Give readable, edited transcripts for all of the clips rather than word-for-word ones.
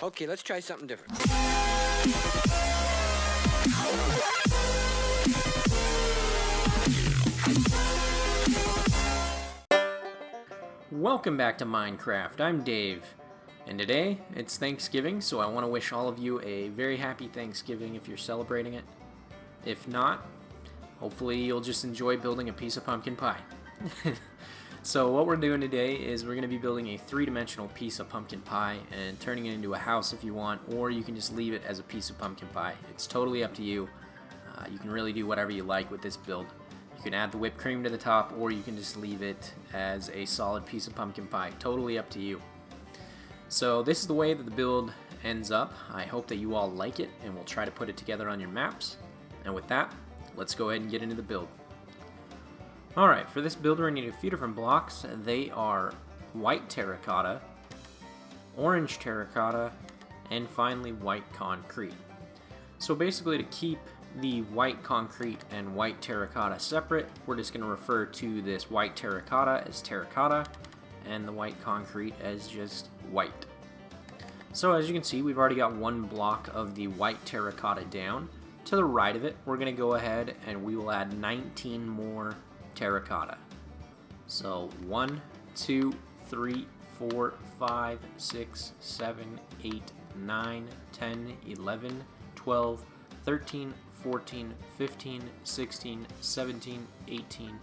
Okay, let's try something different. Welcome back to Minecraft. I'm Dave, and today it's Thanksgiving, so I want to wish all of you a very happy Thanksgiving if you're celebrating it. If not, hopefully you'll just enjoy building a piece of pumpkin pie. So what we're doing today is we're going to be building a three-dimensional piece of pumpkin pie and turning it into a house if you want, or you can just leave it as a piece of pumpkin pie. It's totally up to you. You can really do whatever you like with this build. You can add the whipped cream to the top, or you can just leave it as a solid piece of pumpkin pie. Totally up to you. So this is the way that the build ends up. I hope that you all like it, and we'll try to put it together on your maps. And with that, let's go ahead and get into the build. Alright, for this build we're going to need a few different blocks. They are white terracotta, orange terracotta, and finally white concrete. So basically, to keep the white concrete and white terracotta separate, we're just going to refer to this white terracotta as terracotta and the white concrete as just white. So as you can see, we've already got one block of the white terracotta down. To the right of it, we're going to go ahead and we will add 19 more terracotta. So 1, 2, 3, 4, 5, 6, 7, 8, 9, 10, 11, 12, 13, 14, 15, 16, 17, 18,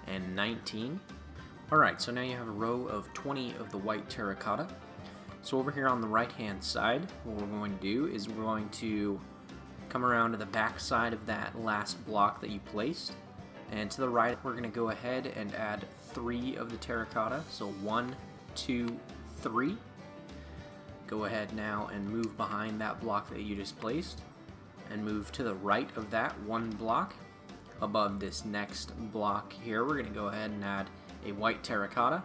and 19. Alright, so now you have a row of 20 of the white terracotta. So over here on the right hand side, what we're going to do is we're going to come around to the back side of that last block that you placed. And to the right, we're going to go ahead and add 3 of the terracotta. So 1, 2, 3. Go ahead now and move behind that block that you just placed. And move to the right of that one block. Above this next block here, we're going to go ahead and add a white terracotta.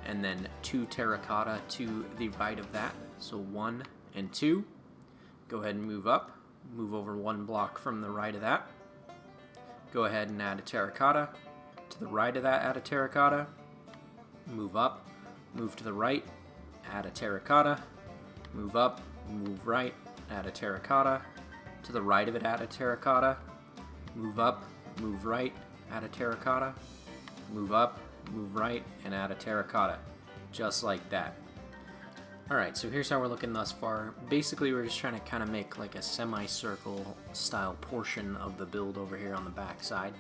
And then 2 terracotta to the right of that. So 1 and 2. Go ahead and move up. Move over one block from the right of that. Go ahead and add a terracotta. To the right of that, add a terracotta. Move up, move to the right, add a terracotta. Move up, move right, add a terracotta. To the right of it, add a terracotta. Move up, move right, add a terracotta. Move up, move right, and add a terracotta. Just like that. Alright, so here's how we're looking thus far. Basically, we're just trying to kind of make like a semicircle style portion of the build over here on the back side.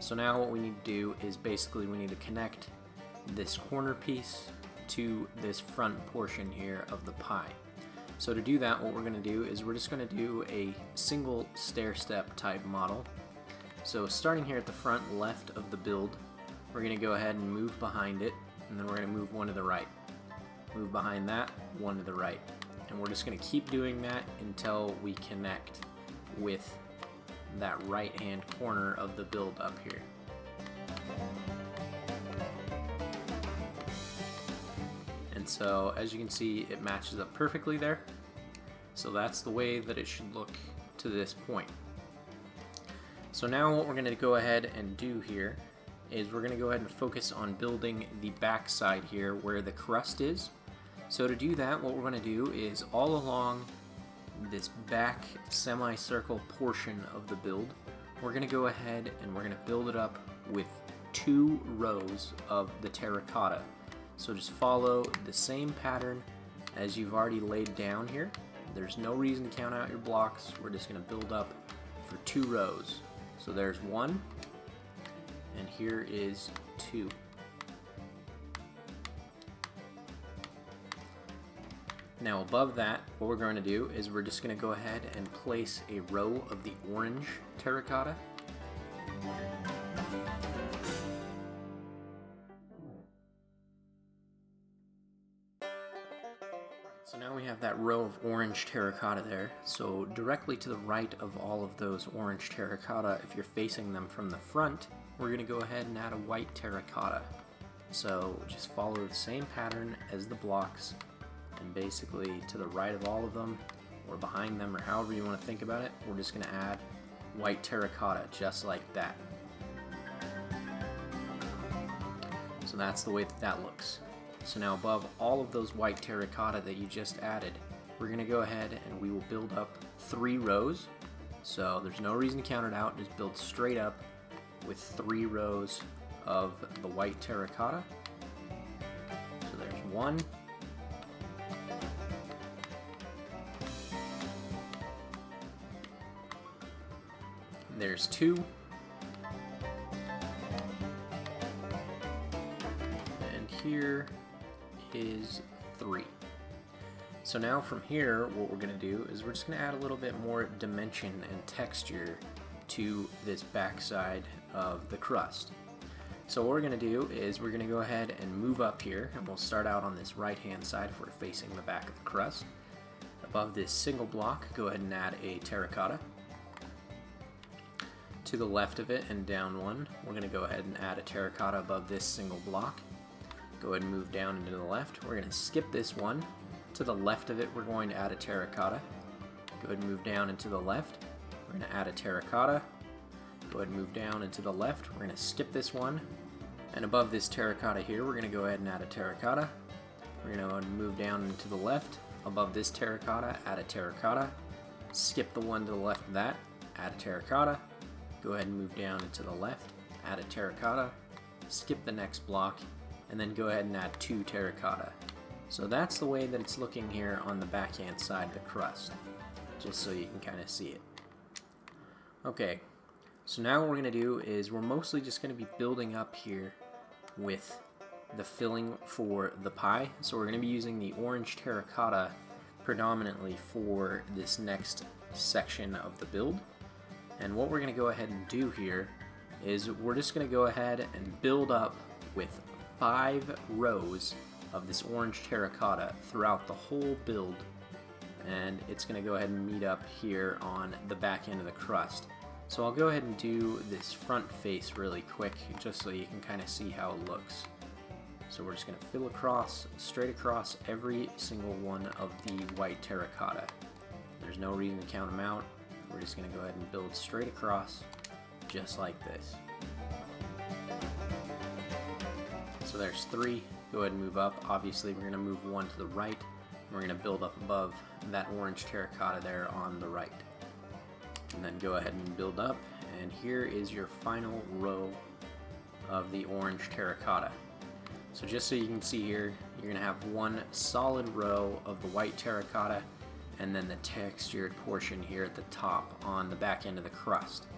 So now what we need to do is basically we need to connect this corner piece to this front portion here of the pie. So to do that, what we're going to do is we're just going to do a single stair step type model. So starting here at the front left of the build, we're going to go ahead and move behind it, and then we're going to move one to the right. Move behind that, one to the right. And we're just going to keep doing that until we connect with that right hand corner of the build up here. And so as you can see, it matches up perfectly there. So that's the way that it should look to this point. So now what we're going to go ahead and do here is we're going to go ahead and focus on building the back side here where the crust is. So to do that, what we're going to do is all along this back semicircle portion of the build, we're going to go ahead and we're going to build it up with 2 rows of the terracotta. So just follow the same pattern as you've already laid down here. There's no reason to count out your blocks. We're just going to build up for 2 rows. So there's 1, and here is 2. Now above that, what we're going to do is we're just going to go ahead and place a row of the orange terracotta. So now we have that row of orange terracotta there. So directly to the right of all of those orange terracotta, if you're facing them from the front, we're going to go ahead and add a white terracotta. So just follow the same pattern as the blocks. And basically to the right of all of them, or behind them, or however you want to think about it, we're just going to add white terracotta, just like that. So that's the way that looks. So now above all of those white terracotta that you just added, we're going to go ahead and we will build up 3 rows. So there's no reason to count it out, just build straight up with 3 rows of the white terracotta. So there's 1. There's 2. And here is 3. So now from here, what we're going to do is we're just going to add a little bit more dimension and texture to this backside of the crust. So what we're going to do is we're going to go ahead and move up here, and we'll start out on this right hand side if we're facing the back of the crust. Above this single block, go ahead and add a terracotta. To the left of it and down 1, we're going to go ahead and add a terracotta above this single block. Go ahead and move down into the left. We're going to skip this one. To the left of it, we're going to add a terracotta. Go ahead and move down into the left. We're going to add a terracotta. Go ahead and move down into the left. We're going to skip this one. And above this terracotta here, we're going to go ahead and add a terracotta. We're going to go ahead and move down into the left. Above this terracotta, add a terracotta. Skip the one to the left of that, add a terracotta. Go ahead and move down into the left, add a terracotta, skip the next block, and then go ahead and add 2 terracotta. So that's the way that it's looking here on the backhand side of the crust, just so you can kind of see it. Okay, so now what we're going to do is we're mostly just going to be building up here with the filling for the pie. So we're going to be using the orange terracotta predominantly for this next section of the build. And what we're going to go ahead and do here is we're just going to go ahead and build up with 5 rows of this orange terracotta throughout the whole build, and it's going to go ahead and meet up here on the back end of the crust. So I'll go ahead and do this front face really quick just so you can kind of see how it looks. So we're just going to fill across, straight across every single one of the white terracotta. There's no reason to count them out. We're just going to go ahead and build straight across, just like this. So there's 3. Go ahead and move up. Obviously, we're going to move 1 to the right. We're going to build up above that orange terracotta there on the right. And then go ahead and build up. And here is your final row of the orange terracotta. So just so you can see here, you're going to have 1 solid row of the white terracotta, and then the textured portion here at the top on the back end of the crust.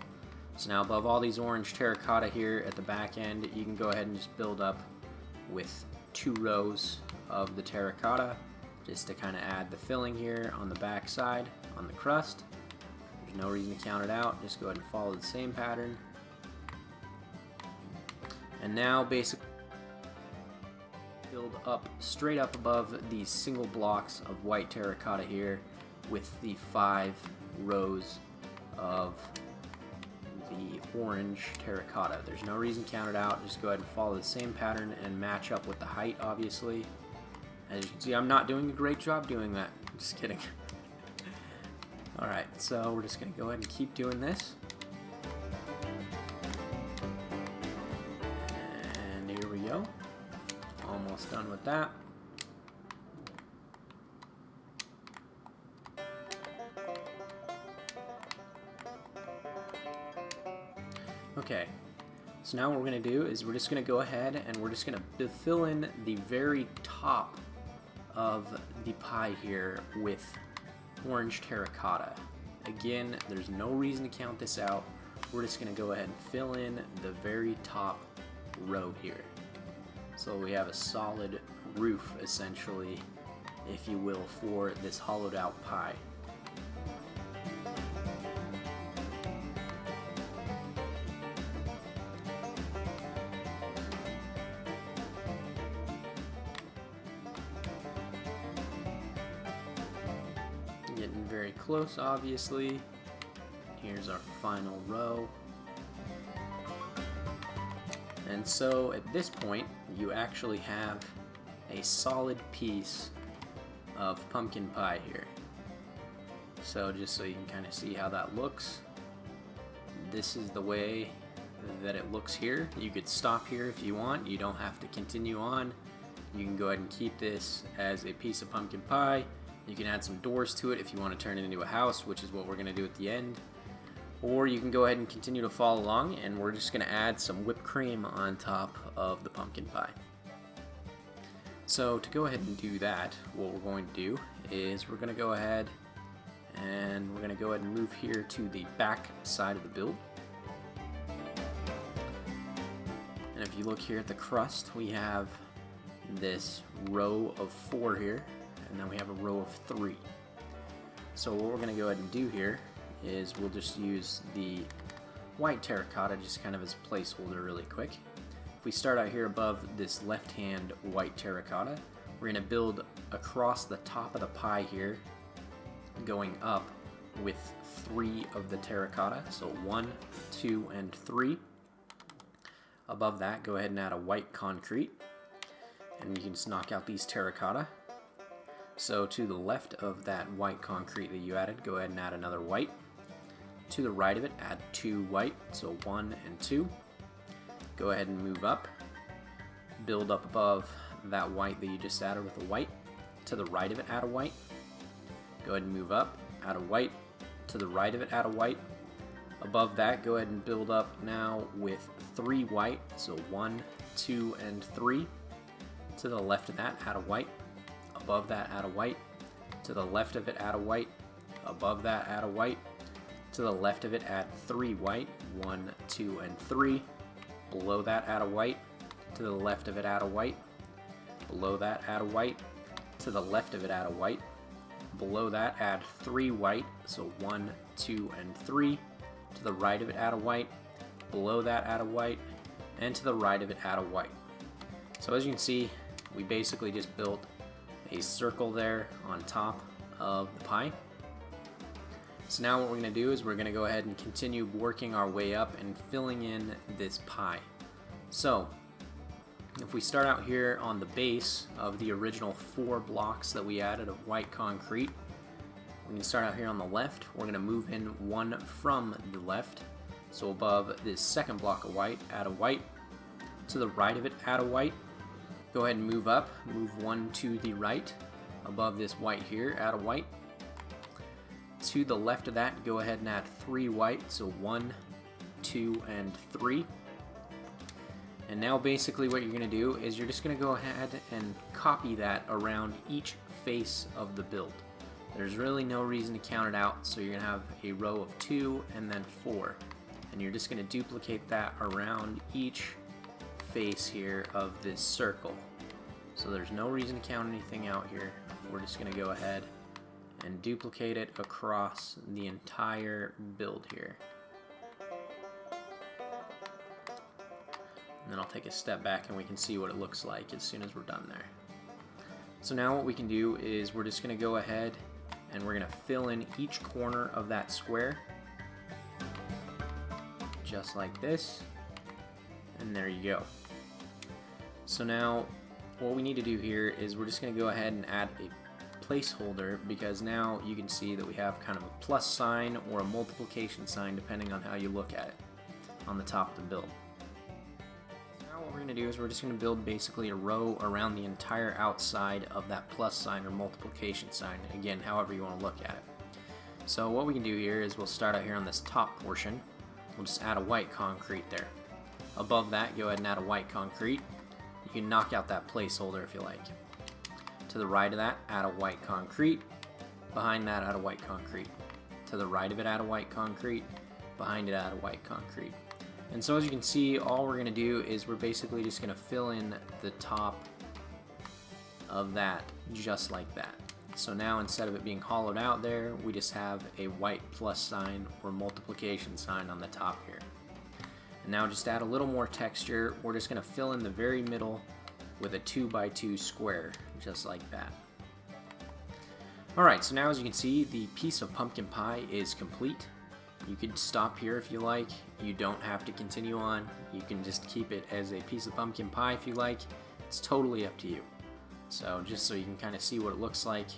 So now above all these orange terracotta here at the back end, you can go ahead and just build up with 2 rows of the terracotta just to kind of add the filling here on the back side on the crust. There's no reason to count it out, just go ahead and follow the same pattern. And now basically build up straight up above these single blocks of white terracotta here with the 5 rows of the orange terracotta. There's no reason to count it out, just go ahead and follow the same pattern and match up with the height, obviously. As you can see, I'm not doing a great job doing that, just kidding. Alright, so we're just going to go ahead and keep doing this. And here we go. Almost done with that. Okay, so now what we're going to do is we're just going to go ahead and we're just going to fill in the very top of the pie here with orange terracotta. Again, there's no reason to count this out. We're just going to go ahead and fill in the very top row here. So we have a solid roof, essentially, if you will, for this hollowed out pie. Getting very close, obviously. Here's our final row. And so at this point, you actually have a solid piece of pumpkin pie here. So just so you can kind of see how that looks, this is the way that it looks here. You could stop here if you want. You don't have to continue on. You can go ahead and keep this as a piece of pumpkin pie. You can add some doors to it if you want to turn it into a house, which is what we're going to do at the end. Or you can go ahead and continue to follow along, and we're just going to add some whipped cream on top of the pumpkin pie. So to go ahead and do that, what we're going to do is we're going to go ahead and move here to the back side of the build. And if you look here at the crust, we have this row of 4 here, and then we have a row of 3. So what we're going to go ahead and do here is we'll just use the white terracotta just kind of as a placeholder really quick. If we start out here above this left-hand white terracotta, we're going to build across the top of the pie here, going up with 3 of the terracotta, so 1, 2, and 3. Above that, go ahead and add a white concrete, and you can just knock out these terracotta. So to the left of that white concrete that you added, go ahead and add another white. To the right of it, add 2 white, so 1 and 2. Go ahead and move up. Build up above that white that you just added with a white. To the right of it, add a white. Go ahead and move up, add a white. To the right of it, add a white. Above that, go ahead and build up now with 3 white, so 1, 2, and 3. To the left of that, add a white. Above that, add a white. To the left of it, add a white. Above that, add a white. To the left of it, add 3 white, 1, 2, and 3. Below that, add a white. To the left of it, add a white. Below that, add a white. To the left of it, add a white. Below that, add 3 white, so 1, 2, and 3. To the right of it, add a white. Below that, add a white. And to the right of it, add a white. So as you can see, we basically just built a circle there on top of the pie. So now what we're going to do is we're going to go ahead and continue working our way up and filling in this pie. So if we start out here on the base of the original 4 blocks that we added of white concrete, we can start out here on the left. We're going to move in 1 from the left. So above this second block of white, add a white. To the right of it, add a white. Go ahead and move up, move 1 to the right. Above this white here, add a white. To the left of that, go ahead and add 3 white, so 1, 2, and 3. And now basically what you're going to do is you're just going to go ahead and copy that around each face of the build. There's really no reason to count it out, so you're going to have a row of 2 and then 4. And you're just going to duplicate that around each face here of this circle. So there's no reason to count anything out here. We're just going to go ahead and duplicate it across the entire build here. And then I'll take a step back and we can see what it looks like as soon as we're done there. So now what we can do is we're just going to go ahead and we're going to fill in each corner of that square just like this, and there you go. So now what we need to do here is we're just going to go ahead and add a placeholder, because now you can see that we have kind of a plus sign or a multiplication sign depending on how you look at it on the top of the build. Now what we're going to do is we're just going to build basically a row around the entire outside of that plus sign or multiplication sign, again however you want to look at it. So what we can do here is we'll start out here on this top portion. We'll just add a white concrete there. Above that, go ahead and add a white concrete. You can knock out that placeholder if you like. To the right of that, add a white concrete. Behind that, add a white concrete. To the right of it, add a white concrete. Behind it, add a white concrete. And so as you can see, all we're going to do is we're basically just going to fill in the top of that just like that. So now instead of it being hollowed out there, we just have a white plus sign or multiplication sign on the top here. And now just add a little more texture. We're just going to fill in the very middle with a 2x2 square, just like that. Alright, so now as you can see, the piece of pumpkin pie is complete. You could stop here if you like. You don't have to continue on. You can just keep it as a piece of pumpkin pie if you like. It's totally up to you. So just so you can kind of see what it looks like,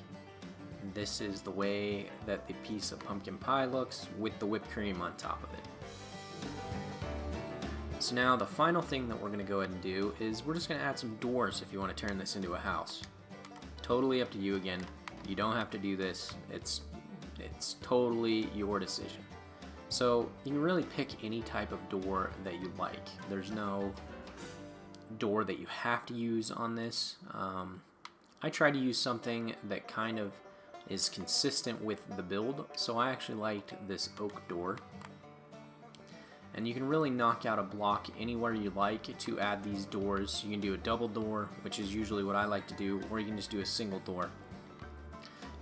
this is the way that the piece of pumpkin pie looks with the whipped cream on top of it. So now the final thing that we're going to go ahead and do is we're just going to add some doors if you want to turn this into a house. Totally up to you again. You don't have to do this. It's totally your decision. So you can really pick any type of door that you like. There's no door that you have to use on this. I try to use something that kind of is consistent with the build, so I actually liked this oak door. And you can really knock out a block anywhere you like to add these doors. You can do a double door, which is usually what I like to do, or you can just do a single door.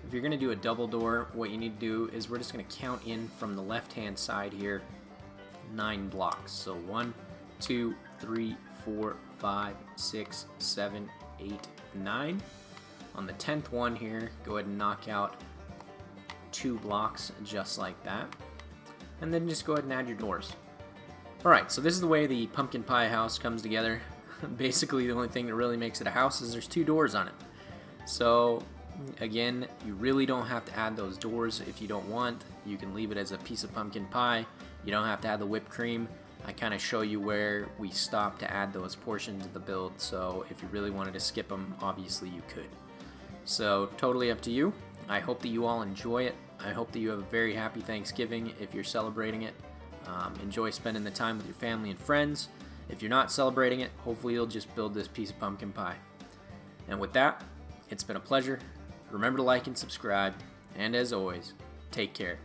If you're going to do a double door, what you need to do is we're just going to count in from the left hand side here 9 blocks. So 1, 2, 3, 4, 5, 6, 7, 8, 9. On the 10th one here, go ahead and knock out 2 blocks just like that. And then just go ahead and add your doors. Alright, so this is the way the pumpkin pie house comes together. Basically the only thing that really makes it a house is there's 2 doors on it. So again, you really don't have to add those doors if you don't want. You can leave it as a piece of pumpkin pie. You don't have to add the whipped cream. I kind of show you where we stop to add those portions of the build, so if you really wanted to skip them, obviously you could. So totally up to you. I hope that you all enjoy it. I hope that you have a very happy Thanksgiving if you're celebrating it. Enjoy spending the time with your family and friends. If you're not celebrating it, hopefully you'll just build this piece of pumpkin pie. And with that, it's been a pleasure. Remember to like and subscribe, and as always, take care.